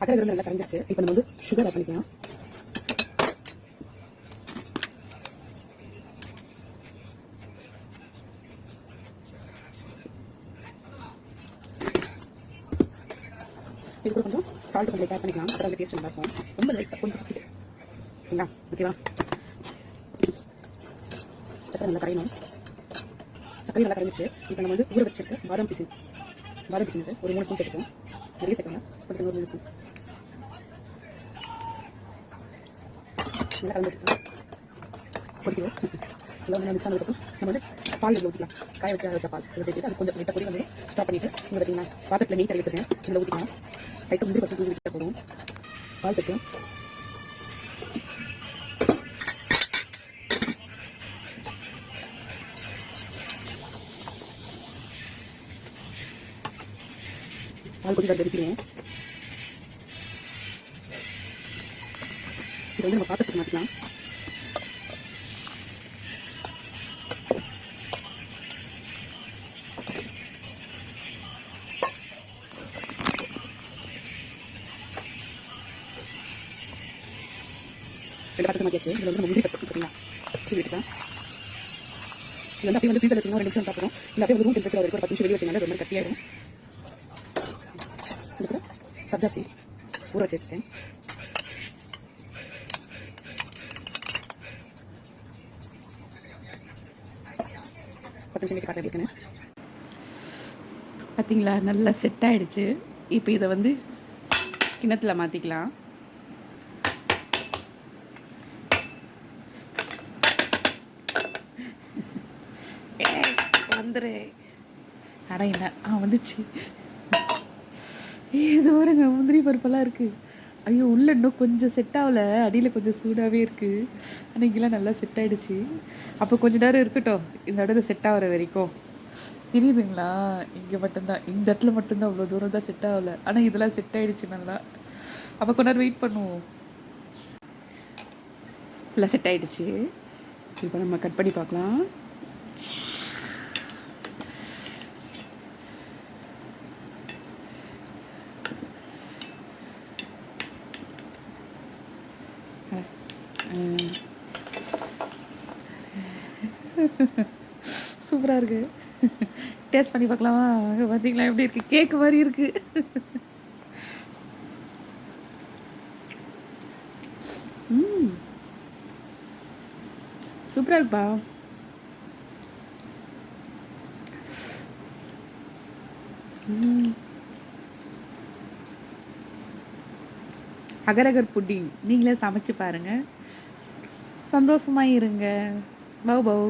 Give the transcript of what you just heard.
Agar-agar நல்லா கரைஞ்சிருச்சு. இப்போ நம்ம வந்து சுகர் ஆட் பண்ணிக்கலாம். இது கூட கொஞ்சம் சால்ட் கொஞ்சம் ஆட் பண்ணிக்கலாம். அப்புறம் அந்த டேஸ்ட் நல்லா இருக்கும். ரொம்ப லைட்டாக கொஞ்சம் ஓகேங்களா? ஓகேவா? சக்கரை நல்லா கரையணும். சக்கரை நல்லா கரைஞ்சிச்சு. இப்போ நம்ம வந்து ஊற வச்சிருக்க பாதாம் பிசினுக்கு ஒரு 3 ஸ்பூன் சேர்த்துக்கலாம். நிறைய சேர்க்கலாம். கொஞ்சம் 3 ஸ்பூன் நல்லா கலந்து விட்டுக்கலாம். கொதிக்குது. எல்லாம் வந்து மிக்ஸ் ஆனதுக்கப்புறம் நம்ம வந்து பால் இதில் ஊற்றிக்கலாம். காய வச்ச பால் இதில் சேர்த்துட்டு அது கொஞ்சம் லைட்டாக கொதி வந்து ஸ்டாப் பண்ணிவிட்டு இங்கே பார்த்தீங்கன்னா பாத்திரத்தில் நெய் கறி வச்சிருக்கேன். இதில் ஊற்றிக்கலாம். லைட்டாக முந்திரி பத்து ஊற்றி போதும். பால் சேர்க்கலாம். பால் கொதி வரது எடுத்துருவேன். இதை வந்து நம்ம பாத்திரத்துக்கு மாற்றிக்கலாம். ரெண்டு பாத்திரத்தை மாற்றியாச்சு. இதில் வந்து நம்ம முந்திரி பத்து பார்த்தீங்களா தூவி விட்டுக்கலாம். இது வந்து அப்படியே வந்து ஃப்ரீசர் வச்சிங்கன்னா 2 நிமிஷம் சாப்பிடும். இல்லை அப்படியே வந்து ரூம் டெம்பரேச்சர் வரைக்கும் ஒரு 10 நிமிஷம் வெளியே வச்சிங்கன்னா ரொம்ப கட்டியாயிடும். இது கூட சப்ஜா சீட் ஊற வச்சு வச்சுருக்கேன். பார்த்தீங்களா, நல்லா செட் ஆகிடுச்சு. இப்போ இதை வந்து கிணத்துல மாற்றிக்கலாம். வந்துரு அடையில வந்துச்சு. ஏதோ ஒருங்க முந்திரி பருப்பெல்லாம் இருக்குது. ஐயோ, உள்ள இன்னும் கொஞ்சம் செட் ஆகலை. அடியில் கொஞ்சம் சூடாகவே இருக்குது. அன்றைக்கெல்லாம் நல்லா செட் ஆகிடுச்சு. அப்போ கொஞ்ச நேரம் இருக்கட்டும். இந்த இடத்துல செட் ஆகிற வரைக்கும் தெரியுதுங்களா? இங்கே மட்டும்தான், இந்த இடத்துல மட்டும்தான் அவ்வளோ தூரம் தான் செட் ஆகலை. ஆனால் இதெல்லாம் செட் ஆகிடுச்சு நல்லா. அப்போ கொஞ்ச நேரம் வெயிட் பண்ணுவோம். நல்லா செட் ஆகிடுச்சு. இப்போ நம்ம கட் பண்ணி பார்க்கலாம். சூப்பராக இருக்கு. டேஸ்ட் பண்ணி பார்க்கலாமா? பார்த்தீங்களா எப்படி இருக்கு? கேக் மாதிரி இருக்கு. சூப்பராக இருக்குப்பா. அகரகர் புட்டிங் நீங்களே சமைச்சு பாருங்க. சந்தோஷமா இருங்க. Bow bow.